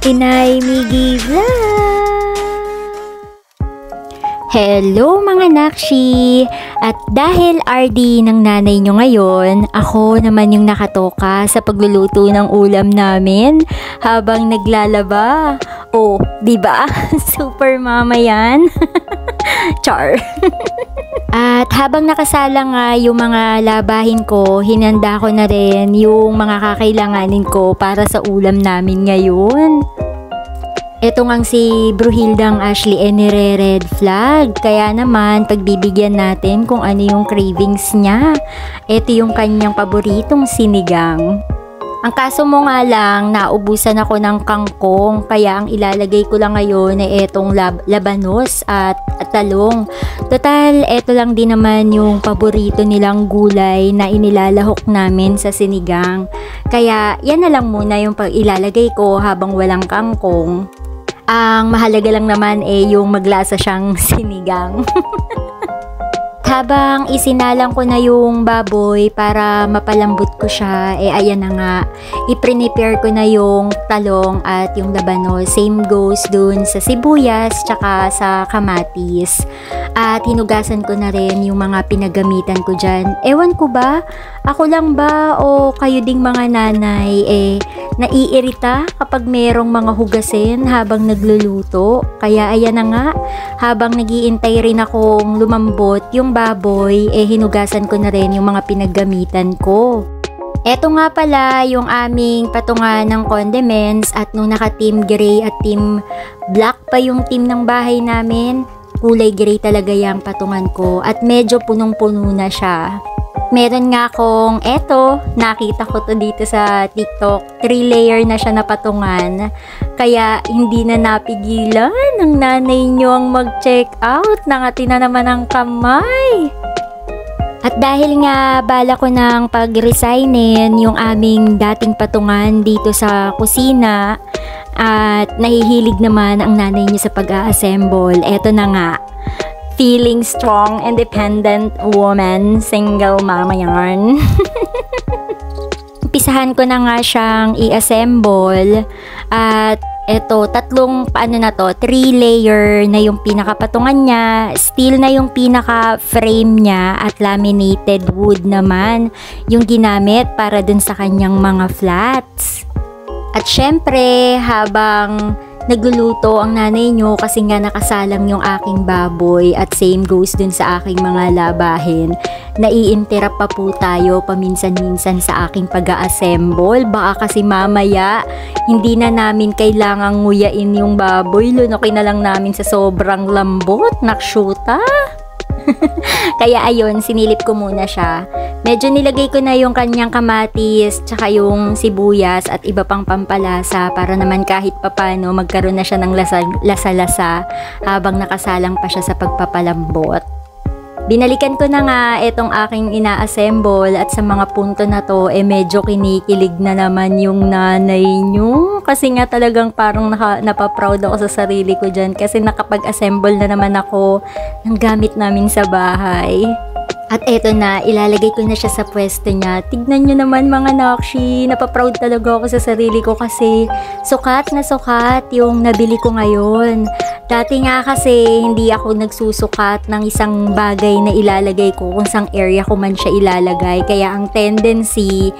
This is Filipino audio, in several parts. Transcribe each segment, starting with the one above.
Inay Miggy Vlog! Hello mga nakshi! At dahil RD ng nanay nyo ngayon, ako naman yung nakatoka sa pagluluto ng ulam namin habang naglalaba. Oh, diba? Super mama yan! Char! At habang nakasala nga yung mga labahin ko, hinanda ko na rin yung mga kakailanganin ko para sa ulam namin ngayon. Ito ngang si Bruhildang Ashley nire-red flag, kaya naman pagbibigyan natin kung ano yung cravings niya. Ito yung kanyang paboritong sinigang. Ang kaso mo nga lang, naubusan ako ng kangkong, kaya ang ilalagay ko lang ngayon ay etong labanos at talong. Total, eto lang din naman yung paborito nilang gulay na inilalahok namin sa sinigang. Kaya yan na lang muna yung ilalagay ko habang walang kangkong. Ang mahalaga lang naman yung maglasa siyang sinigang. Habang isinalang ko na yung baboy para mapalambot ko siya, ayan na nga, i-prepare ko na yung talong at yung labanos. Same goes dun sa sibuyas tsaka sa kamatis. At hinugasan ko na rin yung mga pinagamitan ko dyan. Ewan ko ba, ako lang ba o kayo ding mga nanay naiirita kapag merong mga hugasin habang nagluluto? Kaya ayan na nga, habang nagiintay rin akong lumambot yung baboy, hinugasan ko na rin yung mga pinaggamitan ko. Eto nga pala yung aming patungan ng condiments, at nung naka-team gray at team black pa yung team ng bahay namin, kulay gray talaga yung patungan ko at medyo punong-puno na siya. Meron nga akong nakita ko to dito sa TikTok, 3-layer na siya na patungan. Kaya hindi na napigilan ng nanay nyo ang mag-check out. Nangati na naman ang kamay. At dahil nga bala ko ng pag-resignin yung aming dating patungan dito sa kusina, at nahihilig naman ang nanay niya sa pag-a-assemble, eto na nga. Feeling strong, independent woman, single mama yarn. Umpisahan ko na nga siyang i-assemble. At eto, 3-layer na yung pinakapatungan niya, steel na yung pinaka-frame niya, at laminated wood naman yung ginamit para dun sa kanyang mga flats. At syempre, habang nagluluto ang nanay nyo, kasi nga nakasalang yung aking baboy at same goes dun sa aking mga labahin, nai-interrupt pa po tayo paminsan-minsan sa aking pag-a-assemble. Baka kasi mamaya hindi na namin kailangang nguyain yung baboy, lunukin na lang namin sa sobrang lambot. Nakshuta! Kaya ayun, sinilip ko muna siya. Medyo nilagay ko na yung kanyang kamatis, tsaka yung sibuyas at iba pang pampalasa para naman kahit papano magkaroon na siya ng lasa-lasa habang nakasalang pa siya sa pagpapalambot. Binalikan ko na nga itong aking ina-assemble, at sa mga punto na to medyo kinikilig na naman yung nanay nyo. Kasi nga talagang parang napaproud ako sa sarili ko dyan, kasi nakapag-assemble na naman ako ng gamit namin sa bahay. At eto na, ilalagay ko na siya sa pwesto niya. Tignan nyo naman mga nakshi, napaproud talaga ako sa sarili ko kasi sukat na sukat yung nabili ko ngayon. Dati nga kasi hindi ako nagsusukat ng isang bagay na ilalagay ko kung saan area ko man siya ilalagay. Kaya ang tendency,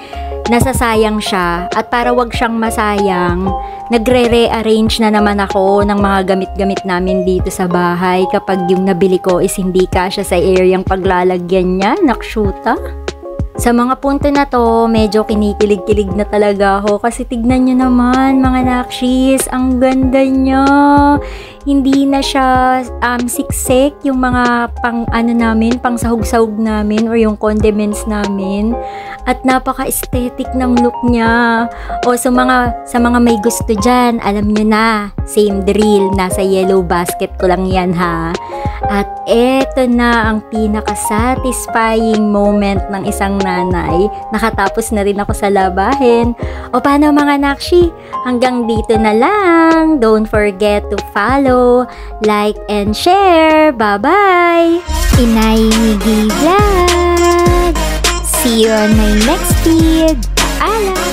nasasayang siya, at para wag siyang masayang, nagre-rearrange na naman ako ng mga gamit-gamit namin dito sa bahay kapag yung nabili ko is hindi kasya sa areang paglalagyan niya. Nakshuta! Sa mga punto na to, medyo kinikilig-kilig na talaga ako kasi tignan nyo naman mga nakshis, ang ganda niya. Hindi na siya siksik yung mga pang sahog-sahog namin or yung condiments namin. At napaka-aesthetic ng look niya. O sa mga may gusto dyan, alam nyo na, same drill, nasa yellow basket ko lang yan ha. At eto na ang pinaka-satisfying moment ng isang nanay. Nakatapos na rin ako sa labahin. O paano mga nakshi? Hanggang dito na lang. Don't forget to follow, like, and share. Bye-bye! Inay Miggy Vlog! See you on my next feed! Paalam!